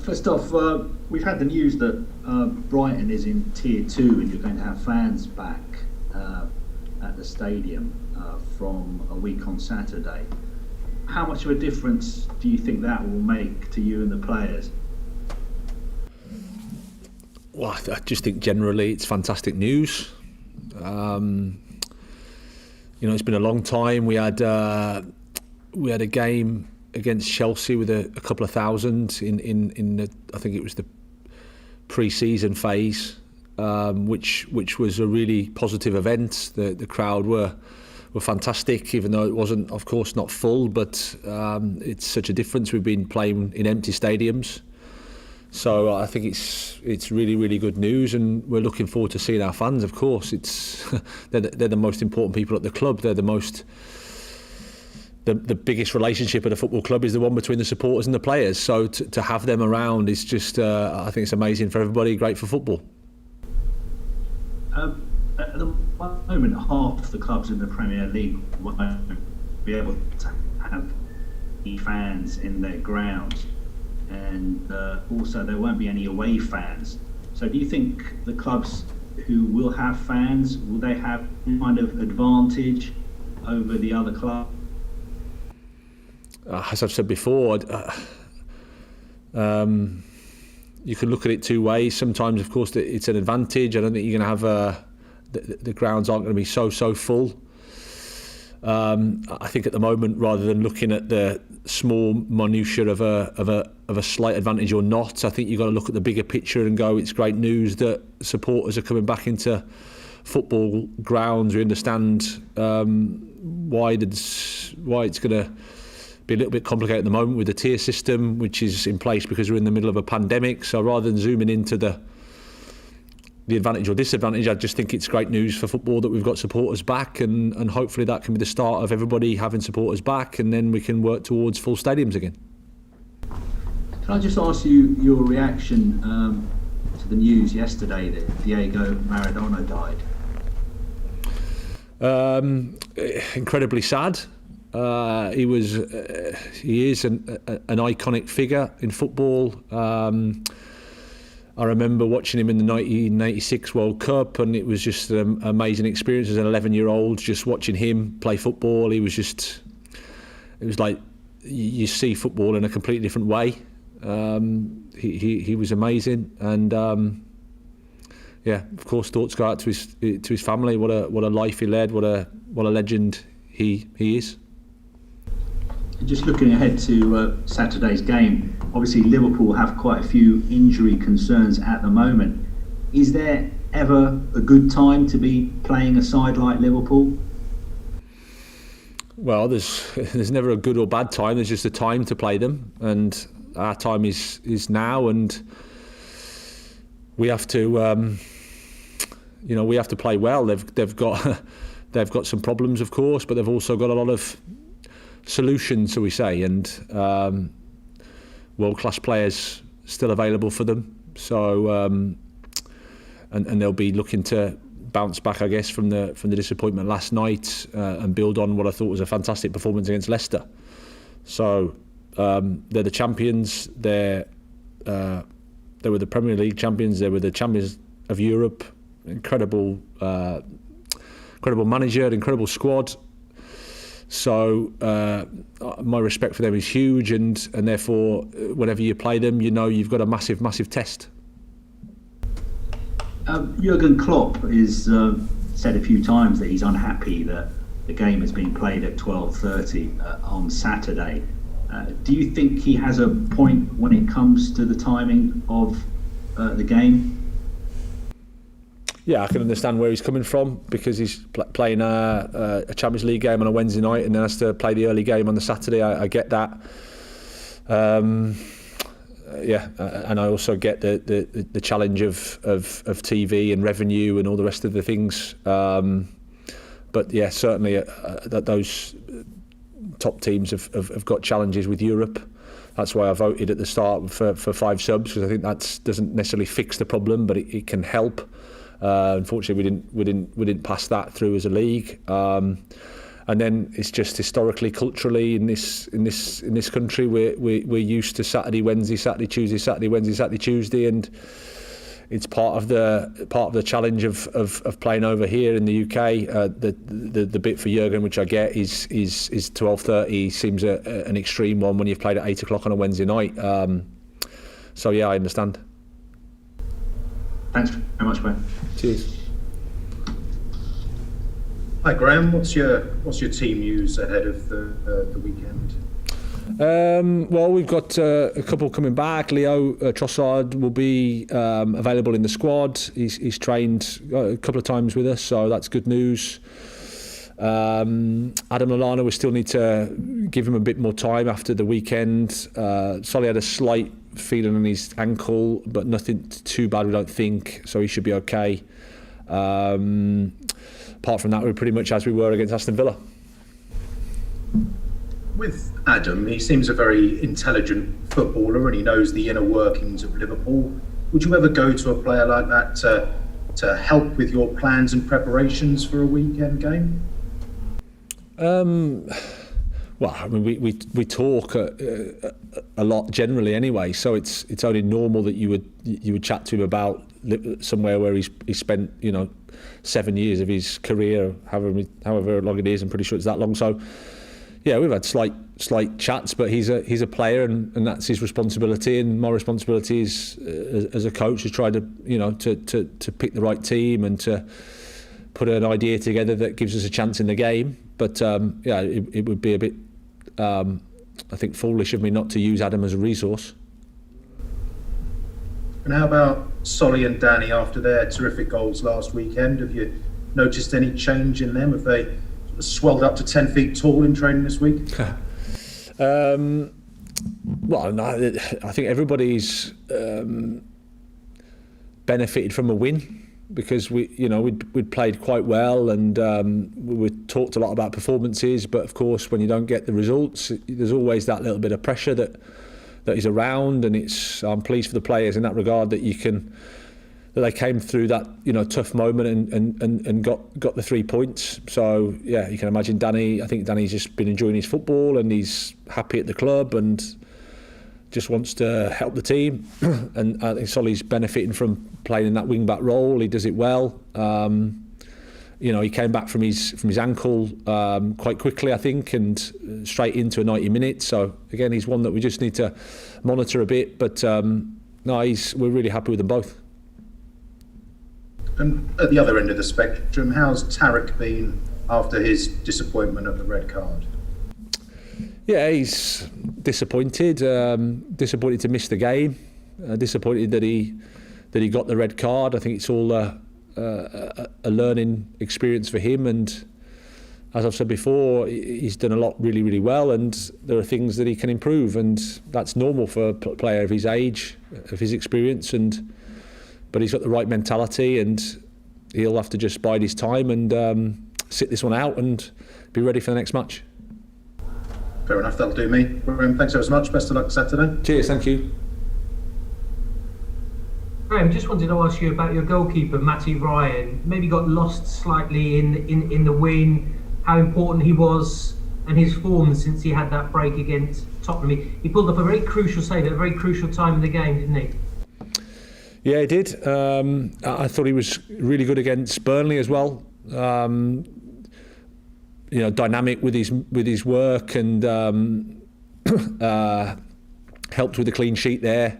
First off, we've had the news that Brighton is in Tier 2 and you're going to have fans back at the stadium from a week on Saturday. How much of a difference do you think that will make to you and the players? Well, I just think generally it's fantastic news. It's been a long time. We had a game against Chelsea with a couple of thousand in the, I think it was the pre-season phase, which was a really positive event. The crowd were fantastic, even though it wasn't, of course, not full. But it's such a difference. We've been playing in empty stadiums, so I think it's really, really good news, and we're looking forward to seeing our fans. Of course, they're the most important people at the club. They're the biggest relationship at a football club is the one between the supporters and the players. So to have them around is just, I think it's amazing for everybody, great for football. At the moment, half the clubs in the Premier League won't be able to have fans in their grounds, and also there won't be any away fans. So do you think the clubs who will have fans, will they have kind of advantage over the other clubs? As I've said before, you can look at it two ways. Sometimes, of course, it's an advantage. I don't think you're going to have the grounds aren't going to be so full. I think at the moment, rather than looking at the small minutiae of a slight advantage or not, I think you've got to look at the bigger picture and go, it's great news that supporters are coming back into football grounds. We understand why it's going to be a little bit complicated at the moment with the tier system, which is in place because we're in the middle of a pandemic. So rather than zooming into the advantage or disadvantage, I just think it's great news for football that we've got supporters back, and hopefully that can be the start of everybody having supporters back, and then we can work towards full stadiums again. Can I just ask you your reaction to the news yesterday that Diego Maradona died? Incredibly sad. He is an iconic figure in football. I remember watching him in the 1986 World Cup, and it was just an amazing experience as an 11-year-old, just watching him play football. It was like you see football in a completely different way. He was amazing, and of course, thoughts go out to his family. What a life he led. What a legend he is. Just looking ahead to Saturday's game, obviously Liverpool have quite a few injury concerns at the moment. Is there ever a good time to be playing a side like Liverpool? Well, there's never a good or bad time. There's just a time to play them, and our time is now, and we have to we have to play well. They've got some problems, of course, but they've also got a lot of solutions, so we say, and world-class players still available for them. So and they'll be looking to bounce back, I guess, from the disappointment last night and build on what I thought was a fantastic performance against Leicester. So they're the champions. They were the Premier League champions. They were the champions of Europe. Incredible manager, incredible squad. So my respect for them is huge, and therefore whenever you play them, you've got a massive test. Jurgen Klopp has said a few times that he's unhappy that the game has been played at 12:30 on Saturday. Do you think he has a point when it comes to the timing of the game? Yeah, I can understand where he's coming from, because he's playing a Champions League game on a Wednesday night and then has to play the early game on the Saturday. I get that. And I also get the challenge of TV and revenue and all the rest of the things. But yeah, certainly that those top teams have got challenges with Europe. That's why I voted at the start for 5 subs, because I think that doesn't necessarily fix the problem, but it can help. Unfortunately, we didn't pass that through as a league, and And then it's just historically, culturally in this country, we're used to Saturday, Wednesday, Saturday, Tuesday, Saturday, Wednesday, Saturday, Tuesday, and it's part of the challenge of playing over here in the UK. The bit for Jurgen, which I get, is 12:30 seems an extreme one when you've played at 8 o'clock on a Wednesday night. So yeah, I understand. Thanks very much, mate. Cheers. Hi Graham, what's your team news ahead of the weekend? Well, we've got a couple coming back. Leo Trossard will be available in the squad. He's trained a couple of times with us, so that's good news. Adam Lallana, we still need to give him a bit more time after the weekend. Salah had a slight feeling on his ankle, but nothing too bad, we don't think, so he should be okay. Apart from that, we're pretty much as we were against Aston Villa. With Adam, he seems a very intelligent footballer and he knows the inner workings of Liverpool. Would you ever go to a player like that to help with your plans and preparations for a weekend game? Well, I mean, we talk a lot generally anyway, so it's only normal that you would chat to him about somewhere where he spent 7 years of his career, however long it is. I'm pretty sure it's that long. So yeah, we've had slight chats, but he's a player, and that's his responsibility. And my responsibility is as a coach is try to to pick the right team and to put an idea together that gives us a chance in the game. But yeah, it would be a bit I think foolish of me not to use Adam as a resource. And how about Solly and Danny after their terrific goals last weekend? Have you noticed any change in them? Have they sort of swelled up to 10 feet tall in training this week? Well, no, I think everybody's benefited from a win, because we'd played quite well, and we talked a lot about performances, but of course when you don't get the results, there's always that little bit of pressure that is around, and I'm pleased for the players in that regard that they came through that tough moment and got the 3 points. So yeah, you can imagine I think Danny's just been enjoying his football and he's happy at the club and just wants to help the team. And I think Solly's benefiting from playing in that wing back role. He does it well. He came back from his ankle quite quickly, I think, and straight into a 90 minutes. So again, he's one that we just need to monitor a bit. But we're really happy with them both. And at the other end of the spectrum, how's Tariq been after his disappointment of the red card? Yeah, he's disappointed. Disappointed to miss the game. Disappointed that he got the red card. I think it's all a learning experience for him, and as I've said before, he's done a lot really, really well, and there are things that he can improve, and that's normal for a player of his age, of his experience, but he's got the right mentality, and he'll have to just bide his time and sit this one out and be ready for the next match. Fair enough, that'll do me. Thanks ever so much. Best of luck Saturday. Cheers, thank you. Graham, just wanted to ask you about your goalkeeper, Matty Ryan. Maybe got lost slightly in the win, how important he was and his form since he had that break against Tottenham. He pulled up a very crucial save at a very crucial time in the game, didn't he? Yeah, he did. I thought he was really good against Burnley as well. Dynamic with his work, and helped with the clean sheet there.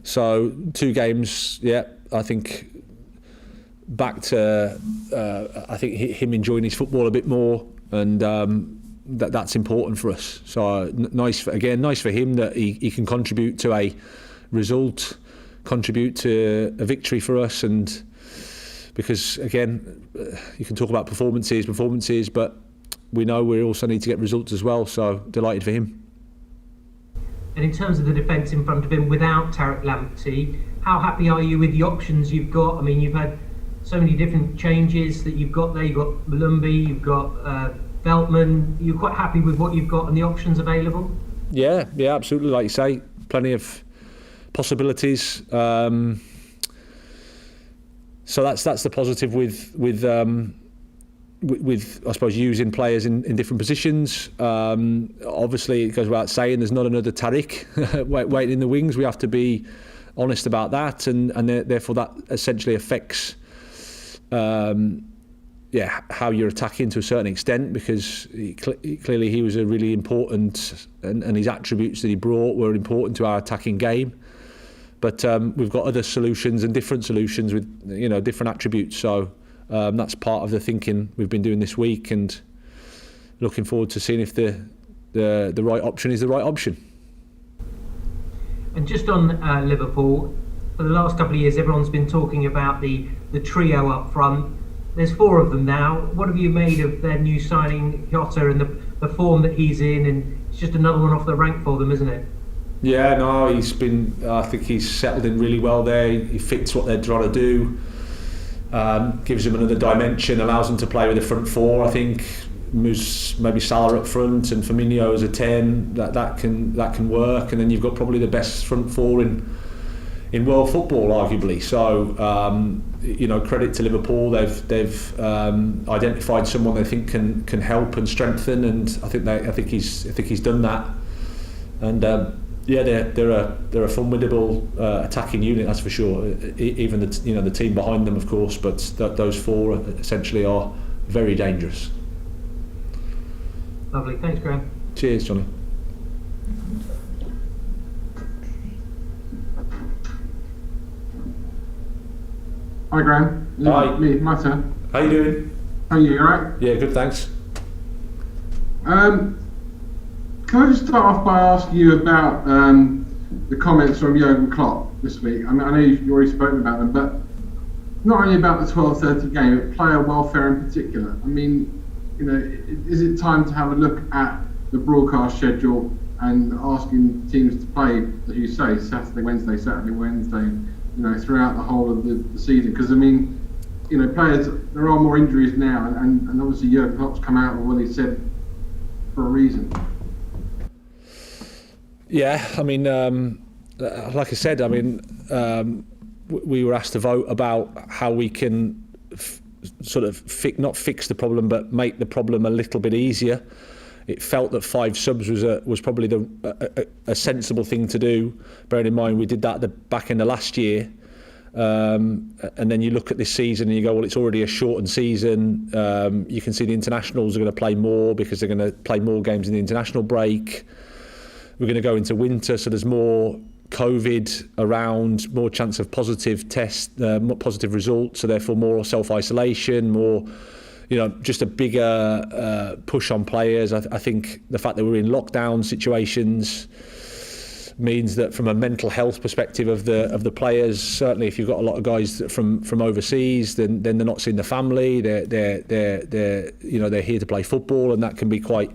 So 2 games, yeah, I think back to I think him enjoying his football a bit more, and that's important for us. So nice for him that he can contribute to a result, contribute to a victory for us, and because again, you can talk about performances, but we know we also need to get results as well. So delighted for him. And in terms of the defence in front of him without Tariq Lamptey, how happy are you with the options you've got? I mean, you've had so many different changes that you've got there. You've got Malumbi, you've got Veltman. You're quite happy with what you've got and the options available? Yeah, absolutely. Like you say, plenty of possibilities. So that's the positive with with I suppose using players in different positions. Obviously, it goes without saying there's not another Tariq waiting in the wings. We have to be honest about that, and therefore that essentially affects how you're attacking to a certain extent, because clearly he was a really important, and his attributes that he brought were important to our attacking game. But we've got other solutions and different solutions with different attributes. So that's part of the thinking we've been doing this week, and looking forward to seeing if the right option is the right option. And just on Liverpool, for the last couple of years, everyone's been talking about the trio up front. There's 4 of them now. What have you made of their new signing, Jota, and the form that he's in? And it's just another one off the rank for them, isn't it? Yeah, no, I think he's settled in really well there. He fits what they're trying to do. Gives him another dimension, allows him to play with the front 4. I think moves maybe Salah up front and Firmino as a 10. That can work. And then you've got probably the best front 4 in world football, arguably. So credit to Liverpool. They've identified someone they think can help and strengthen, and I think he's done that. And they're a formidable attacking unit, that's for sure. Even the team behind them, of course, but those 4 essentially are very dangerous. Lovely, thanks, Graham. Cheers, Johnny. Hi, Graham. Hi. Me, my turn. How you doing? How are you? All right? Yeah, good, thanks. Can I just start off by asking you about the comments from Jurgen Klopp this week? I mean, I know you've already spoken about them, but not only about the 12:30 game, but player welfare in particular. I mean, is it time to have a look at the broadcast schedule and asking teams to play, as you say, Saturday, Wednesday, throughout the whole of the season? Because I mean, players, there are more injuries now, and obviously Jurgen Klopp's come out with what he said for a reason. Yeah, I mean, like I said, we were asked to vote about how we can not fix the problem, but make the problem a little bit easier. It felt that 5 subs was probably a sensible thing to do, bearing in mind we did that at the back end of last year. And then you look at this season and you go, well, it's already a shortened season. You can see the internationals are going to play more because they're going to play more games in the international break. We're going to go into winter, so there's more COVID around, more chance of positive tests, more positive results, so therefore more self-isolation, more, just a bigger push on players. I think the fact that we're in lockdown situations means that from a mental health perspective of the players, certainly if you've got a lot of guys from overseas, then they're not seeing the family. They're here to play football, and that can be quite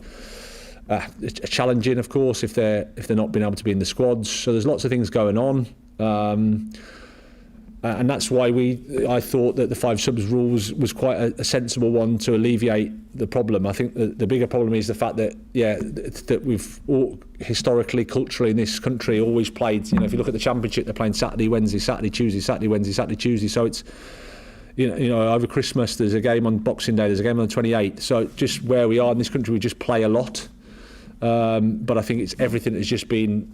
challenging, of course, if they're not being able to be in the squads. So there's lots of things going on, and that's why I thought that the 5 subs rules was quite a sensible one to alleviate the problem. I think the bigger problem is the fact that that we've all, historically, culturally in this country always played. If you look at the Championship, they're playing Saturday, Wednesday, Saturday, Tuesday, Saturday, Wednesday, Saturday, Tuesday. So it's over Christmas there's a game on Boxing Day, there's a game on the 28th. So just where we are in this country, we just play a lot. But I think it's everything has just been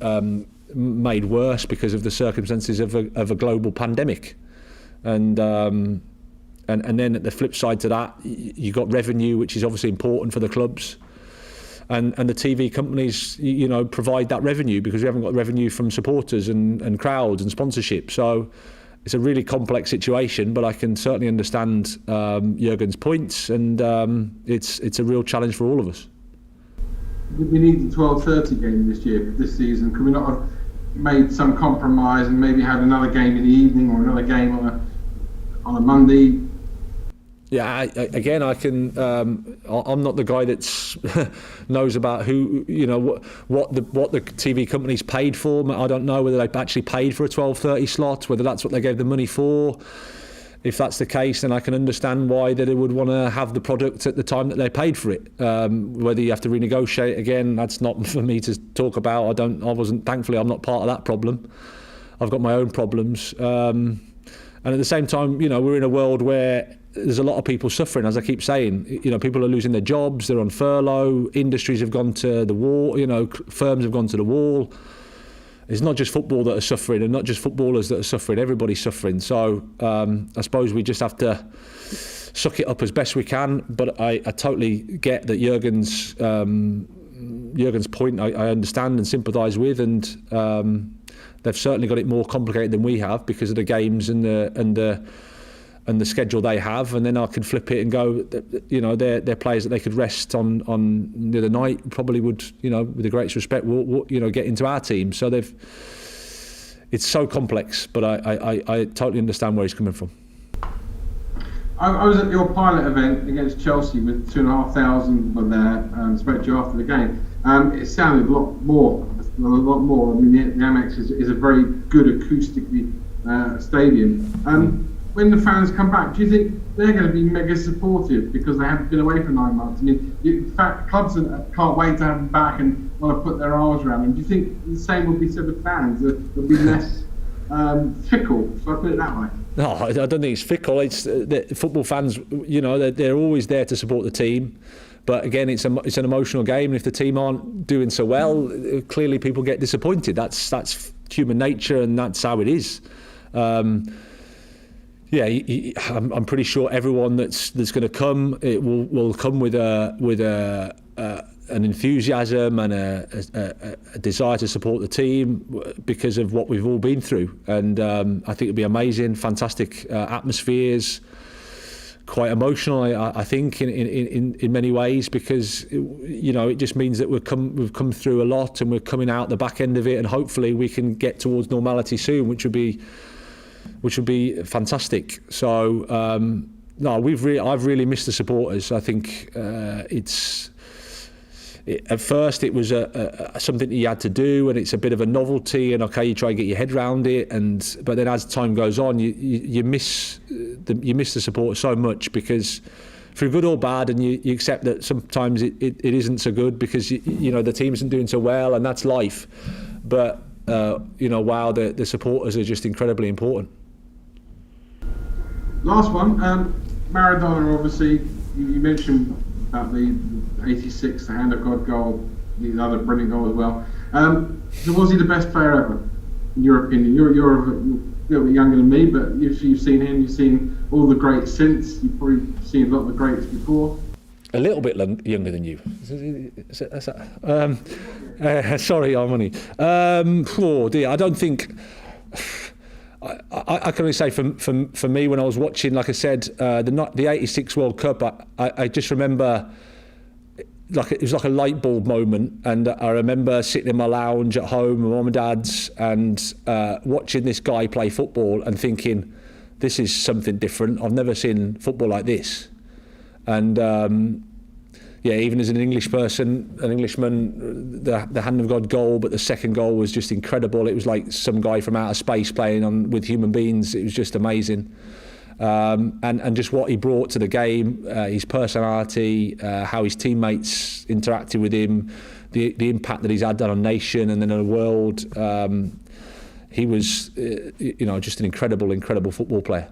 made worse because of the circumstances of a global pandemic, and then at the flip side to that, you got revenue, which is obviously important for the clubs, and the TV companies provide that revenue because we haven't got revenue from supporters and crowds and sponsorship. So it's a really complex situation, but I can certainly understand Jurgen's points, and it's a real challenge for all of us. We need the 12:30 game this season. Could we not have made some compromise and maybe had another game in the evening or another game on a Monday? Yeah, I can. I'm not the guy that's knows about who what the TV companies paid for. I don't know whether they actually paid for a 12:30 slot, whether that's what they gave the money for. If that's the case, then I can understand why they would want to have the product at the time that they paid for it. Whether you have to renegotiate again, that's not for me to talk about. Thankfully, I'm not part of that problem. I've got my own problems. And at the same time, we're in a world where there's a lot of people suffering, as I keep saying. You know, people are losing their jobs, they're on furlough, industries have gone to the wall, you know, firms have gone to the wall. It's not just football that are suffering, and not just footballers that are suffering, everybody's suffering. So I suppose we just have to suck it up as best we can. But I totally get that Jurgen's point I understand and sympathise with, and they've certainly got it more complicated than we have because of the games and the schedule they have. And then I could flip it and go, you know, they're players that they could rest on the other night probably would, you know, with the greatest respect, will you know, get into our team. So it's so complex, but I totally understand where he's coming from. I was at your pilot event against Chelsea with 2,500 were there. Spoke to you after the game. It sounded a lot more. I mean, the Amex is a very good acoustically stadium. When the fans come back, do you think they're going to be mega supportive because they haven't been away for 9 months? I mean, in fact, clubs can't wait to have them back and want to put their arms around them. Do you think the same will be said of fans? They'll be less fickle, so I put it that way. No, I don't think it's fickle. It's football fans, you know, they're always there to support the team. But again, it's an emotional game, and if the team aren't doing so well, clearly people get disappointed. That's human nature, and that's how it is. Yeah, I'm pretty sure everyone that's going to come, it will come with an enthusiasm and a desire to support the team because of what we've all been through. And I think it'll be amazing, fantastic atmospheres. Quite emotional, I think, in many ways, because you know, it just means that we've come through a lot, and we're coming out the back end of it, and hopefully we can get towards normality soon, which would be fantastic. So no, I've really missed the supporters. I think at first it was something that you had to do, and it's a bit of a novelty, and okay, you try and get your head around it, but then as time goes on, you miss the support so much, because for good or bad, and you accept that sometimes it isn't so good because you know, the team isn't doing so well, and that's life. But you know, wow, the supporters are just incredibly important. Last one, Maradona, obviously, you mentioned about the 86, the hand of God goal, the other brilliant goal as well. So was he the best player ever, in your opinion? You're a little bit younger than me, but you've seen him, you've seen all the greats since, you've probably seen a lot of the greats before. A little bit younger than you. Sorry, Armani. Oh dear, I don't think... I can only say for me, when I was watching, like I said, the 86 World Cup, I just remember, like it was like a light bulb moment, and I remember sitting in my lounge at home with Mum and Dad's and watching this guy play football and thinking, this is something different. I've never seen football like this. And yeah, even as an Englishman, the hand of God goal, but the second goal was just incredible. It was like some guy from outer space playing with human beings. It was just amazing. And just what he brought to the game, his personality, how his teammates interacted with him, the impact that he's had on a nation and then on a world. He was, you know, just an incredible football player.